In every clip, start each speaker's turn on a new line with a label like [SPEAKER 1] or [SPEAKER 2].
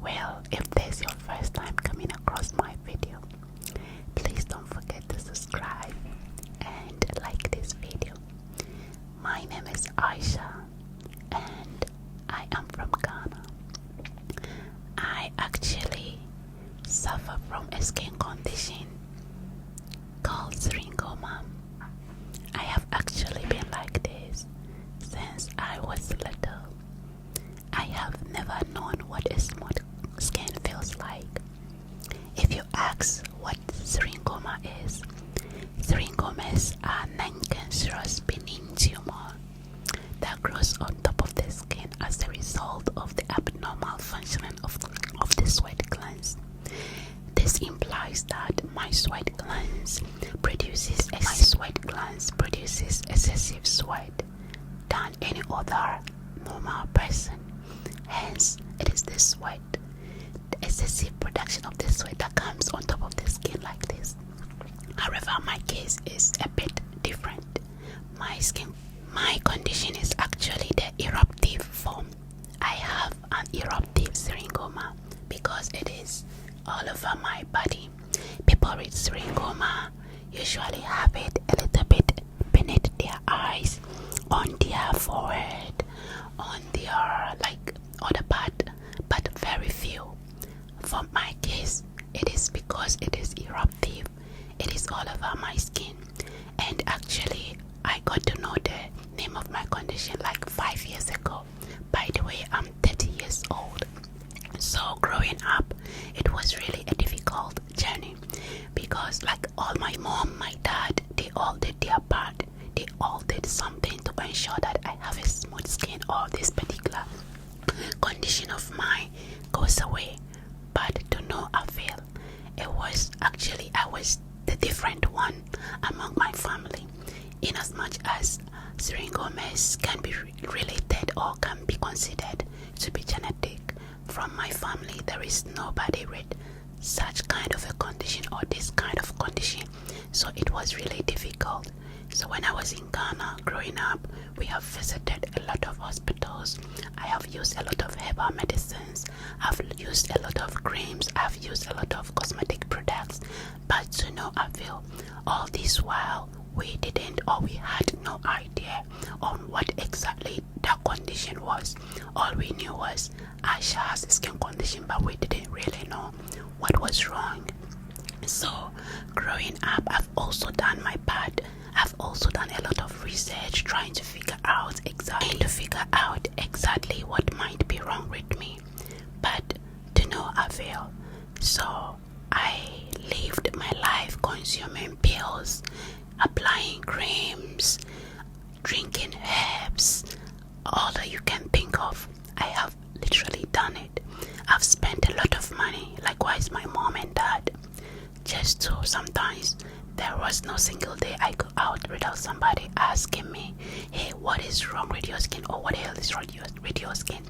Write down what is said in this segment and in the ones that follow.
[SPEAKER 1] Well, if this is your first time coming across my video, please don't forget to subscribe and like this video. My name is Aisha and I am from Ghana. I actually suffer from a skin condition called stigma. I have actually been like this since I was little. I have never known what a smooth skin feels like. If you ask what stigma is a non-cancerous benign tumor that grows on top of the skin as a result of the abnormal functioning of the sweat glands. This implies that my sweat glands produces excessive sweat than any other normal person. Hence, it is the sweat, the excessive production of the sweat that comes on top of the skin like this. However, my case is a bit different. My condition is actually the eruptive form. I have an eruptive stigma because it is all over my body. People with stigma usually have it a little bit beneath their eyes, on their forehead, on their other part, but very few. For my case, it is because it is eruptive. It is all over my skin, and actually I got to know the name of my condition like 5 years ago. By the way, I'm 30 years old. So growing up, it was really a difficult journey because like all my mom, my dad, they all did their part. They all did something to ensure that I have a smooth skin or this particular condition of mine goes away, but to no avail. I was the different one among my family, in as much as stigmas can be related or can be considered to be genetic. From my family, there is nobody with such kind of a condition or this kind of condition, so it was really difficult. So when I was in Ghana growing up, we have visited a lot of hospitals. I have used a lot of herbal medicines. I've used a lot of creams. I've used a lot of cosmetic products, but to no avail. All this while, we had no idea on what exactly that condition was. All we knew was Aisha has a skin condition, but we didn't really know what was wrong. So growing up, I've also done my part. I've also done a lot of research trying to figure out exactly what might be wrong with me, but to no avail. So I lived my life consuming pills, applying creams, drinking herbs, all that you can think of. I have literally done it. I've spent a lot of money, likewise my mom and dad, just to sometimes there was no single day I go out without somebody asking me, hey, what is wrong with your skin, or what the hell is wrong with your skin?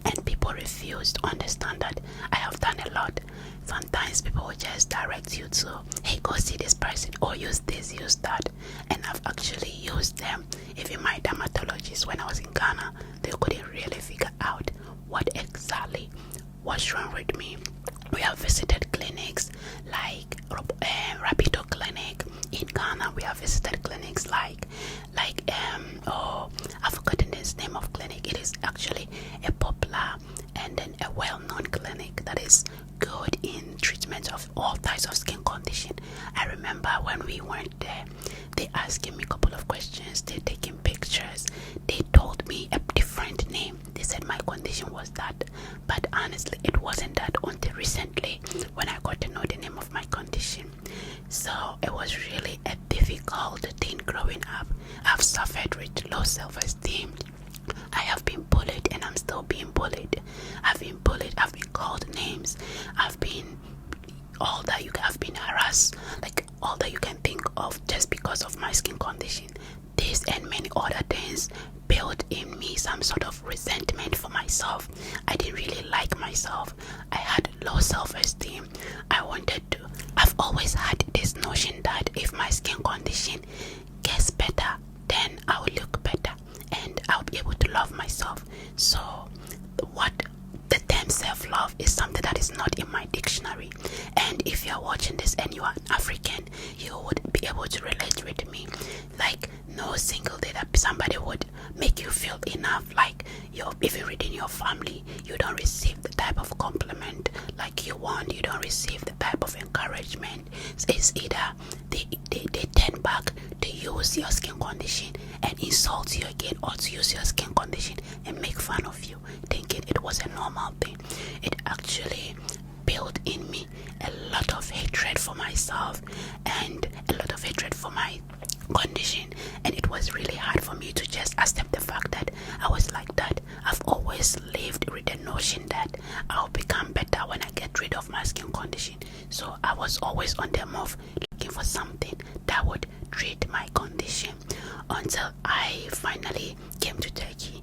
[SPEAKER 1] And people refuse to understand that I have done a lot. Sometimes people will just direct you to, hey, go see this person, or use this, use that. And I've actually used them. Even my dermatologist, when I was in Ghana, they couldn't really figure out what exactly was wrong with me. We have visited clinics like Rapido Clinic in Ghana. We have visited clinics I've forgotten this name of clinic. It is actually a popular and then a well-known clinic that is good in treatment of all types of skin condition. I remember when we went there, they asking me a couple of questions. They taking pictures. They told me a different name. They said my condition was that, but honestly, it wasn't that until recently when I got to know the name of my condition. So it was really a difficult thing growing up. I've suffered with low self-esteem. I have been bullied and I'm still being bullied. I've been bullied. I've been called names. I've been harassed, like all that you can think of, just because of my skin condition. This and many other things built in me some sort of resentment for myself. I didn't really like myself. I had low self-esteem. I've always had this notion that if my skin condition gets better, then I'll look better and I'll be able to love myself. So what the term self-love is something that is not in my dictionary. And if you're watching this and you are an African, you would be able to relate with me. Like, no single day that somebody would make you feel enough. Like, even within your family, you don't receive the type of compliment like you want. You don't receive the type of encouragement. It's either they turn back to use your skin condition and insult you again, or to use your skin condition and make fun of you, thinking it was a normal thing. It actually built in me a lot of hatred for myself and a lot of hatred for my condition, and it was really hard for me to just accept the fact that I was like that. I've always lived with the notion that I'll become better when I get rid of my skin condition, so I was always on the move looking for something that would treat my condition, until I finally came to Turkey.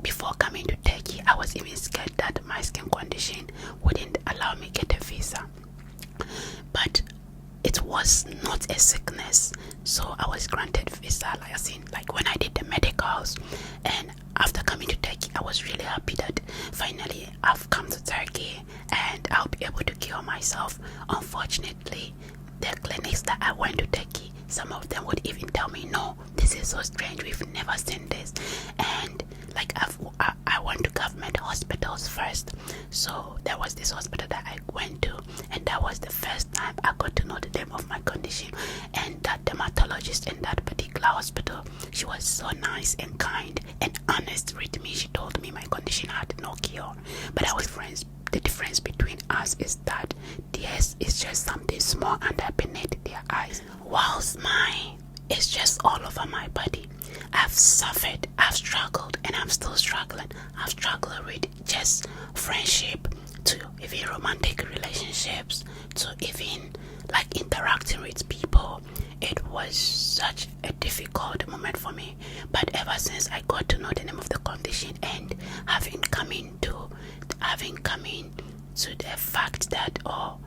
[SPEAKER 1] Before coming to Turkey, I was even scared that my skin condition wouldn't allow me get a visa, but it was not a sickness, so I was granted visa. Like when I did the medicals, and after coming to Turkey, I was really happy that finally I've come to Turkey and I'll be able to cure myself. Unfortunately, the clinics that I went to Turkey, some of them would even tell me, no, this is so strange, we've never seen this. And like I went to government hospitals first, so there was this hospital that I went to, and that was the first time I got to know the name of my condition. And that dermatologist in that particular hospital, she was so nice and kind and honest with me. She told me my condition had no cure, but I was friends. The difference between us is that theirs is just something small under beneath their eyes, whilst mine is just all over my body. I've suffered, I've struggled, and I'm still struggling. I've struggled with just friendship, to even romantic relationships, to even like interacting with people. It was such a difficult moment for me. But ever since I got to know the name of the condition, and having come into the fact that, or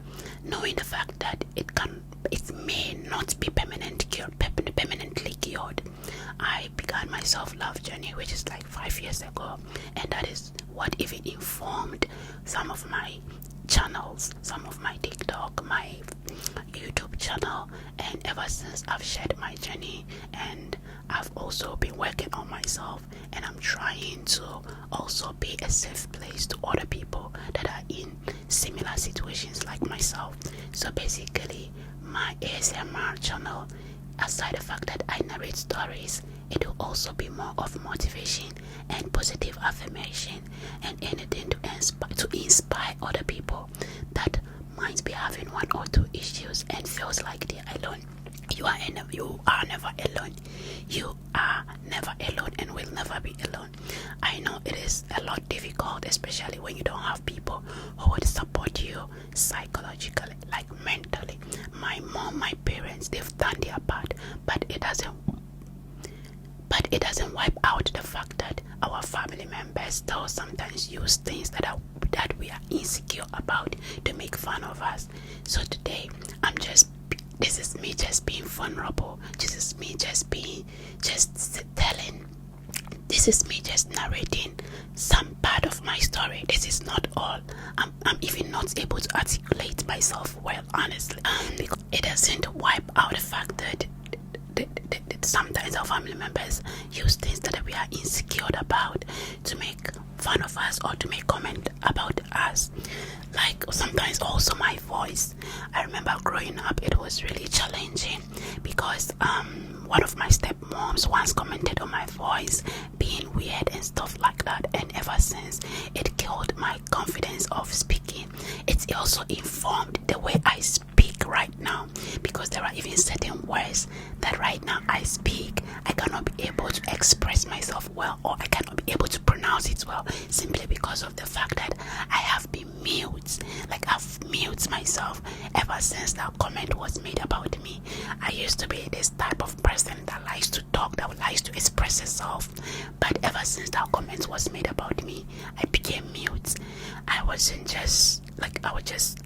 [SPEAKER 1] knowing the fact that it may not be permanently cured, I began my self-love journey, which is like 5 years ago, and that is what even informed some of my channels, some of my TikTok, my YouTube channel. And ever since, I've shared my journey, and I've also been working on myself, and I'm trying to also be a safe place to other people that are in similar situations like myself. So basically, my ASMR channel, aside the fact that I narrate stories, it will also be more of motivation and positive affirmation, and anything to inspire other people that might be having one or two issues and feels like they're alone. You are never alone. You are never alone and will never be alone. I know it is a lot difficult, especially when you don't have people who would support you psychologically, like mentally. My mom, my parents, they've done their part, but it doesn't wipe out the fact that our family members still sometimes use things that we are insecure about to make fun of us. So today, this is me just being vulnerable. This is me just narrating some part of my story. This is not all. I'm even not able to articulate myself well, honestly, because it doesn't wipe out the fact that sometimes our family members use things that we are insecure about to make fun of us or to make comment about us. Like sometimes also my voice. I remember growing up, it was really challenging because one of my stepmoms once commented on my voice being weird and stuff like that, and ever since it killed my confidence of speaking. It also informed the way I speak right now, because there are even certain words that right now I speak, I cannot be able to express myself well, or I cannot be able to pronounce it well, simply because of the fact that I have been mute. Like I've mute myself ever since that comment was made about me. I used to be this type of person that likes to talk, that likes to express herself, but ever since that comment was made about me, I became mute. I would just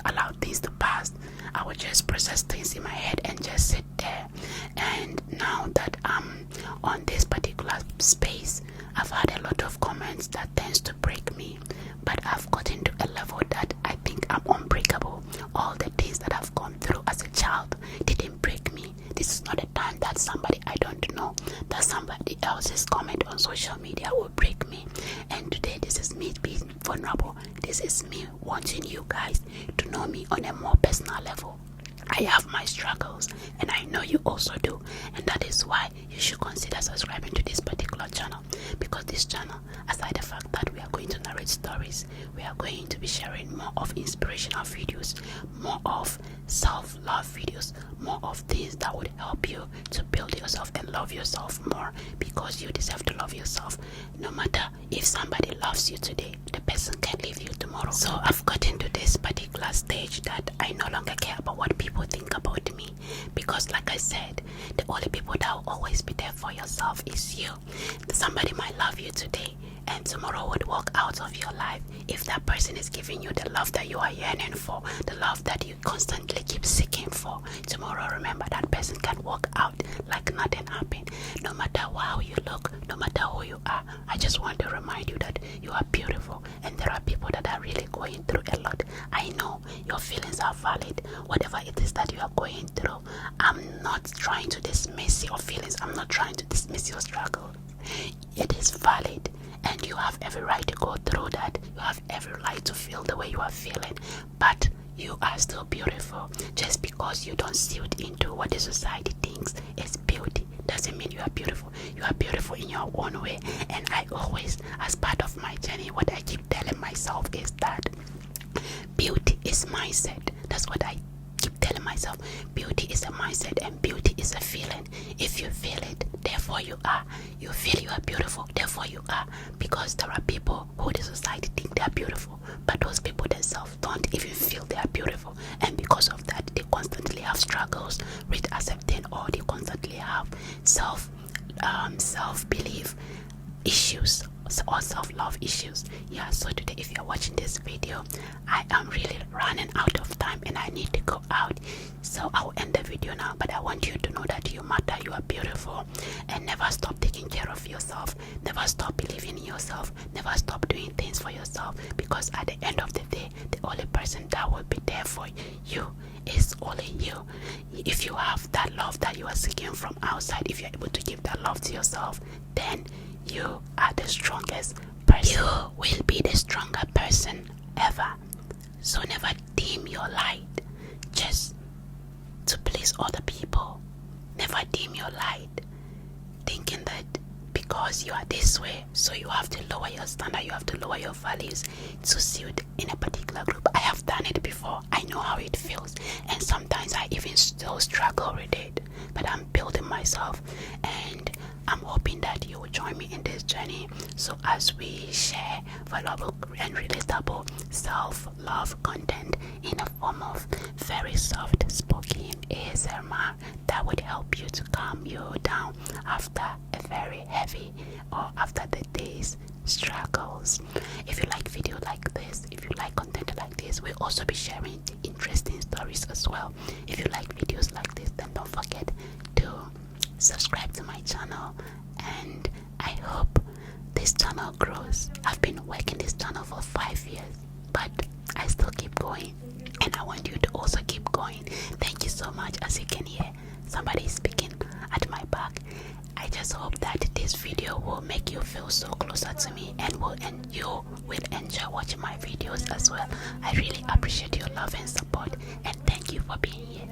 [SPEAKER 1] allow things to pass. I would just process things in my head and just sit there. And now that I'm on this particular space, I've had a lot of comments that tends to break me, but I've gotten to a level as a child didn't break me. This is not a time that somebody I don't know, that somebody else's comment on social media will break me. And today this is me being vulnerable. This is me wanting you guys to know me on a more personal level. I have my struggles, and I know you also do, and that is why you should consider subscribing to this particular channel, because this channel, aside the fact that we are going to narrate stories, we are going to be sharing more of inspirational videos, more of self-love videos, more of things that would help you to build yourself and love yourself more, because you deserve to love yourself. No matter if somebody loves you today, the person can leave you tomorrow. So I've gotten to this particular stage that I no longer care about what people think about me, because like I said, the only people that will always be there for yourself is you. Somebody might love you today and tomorrow would walk out of your life. If that person is giving you the love that you are yearning for, the love that you constantly keep seeking for, tomorrow remember that person can walk out like nothing happened. No matter how you look, no matter who you are, I just want to remind you that you are beautiful, and there are people that are really going through a lot. I know your feelings are valid, whatever it is that you are going through. I'm not trying to dismiss your feelings, I'm not trying to dismiss your struggle. It is valid, and you have every right to go through that. You have every right to feel the way you are feeling, but you are still beautiful. Just because you don't suit into what the society thinks is beauty doesn't mean you are beautiful. You are beautiful in your own way. And I always, as part of my journey, what I keep telling myself is that beauty is mindset. That's what I keep telling myself. Beauty is a mindset, and beauty is a feeling. If you feel it, therefore you are. You feel you are beautiful, therefore you are. Because there are people who the society think they are beautiful, but those people themselves don't even feel they are beautiful, and because of that they constantly have struggles with accepting, or they constantly have self-belief issues or self-love issues. Yeah, so today, if you're watching this video, I am really running out of time and I need to go out, so I will end the video now. But I want you to know that you matter, you are beautiful, and never stop taking care of yourself, never stop believing in yourself, never stop doing things for yourself, because at the end of the day, the only person that will be there for you is only you. If you have that love that you are seeking from outside, if you're able to give that love to yourself, then you are the strongest person. You will be the stronger person ever. So never dim your light just to please other people. Never dim your light thinking that because you are this way, so you have to lower your standard, you have to lower your values to suit in a particular group. I have done it before. I know how it feels, and sometimes I even still struggle with it, but I'm building myself, and I'm hoping that you will join me in this journey. So as we share valuable and relatable self-love content in a form of very soft spoken ASMR that would help you to calm you down after a very heavy, or after the day's struggles. If you like video like this, if you like content like this, we'll also be sharing interesting stories as well. If you like videos like this, then don't forget to subscribe to my channel, and I hope this channel grows. I've been working this channel for 5 years, but I still keep going, and I want you to also keep going. Thank you so much. As you can hear, somebody is speaking at my back. I just hope that this video will make you feel so closer to me, and you will enjoy watching my videos as well. I really appreciate your love and support, and thank you for being here.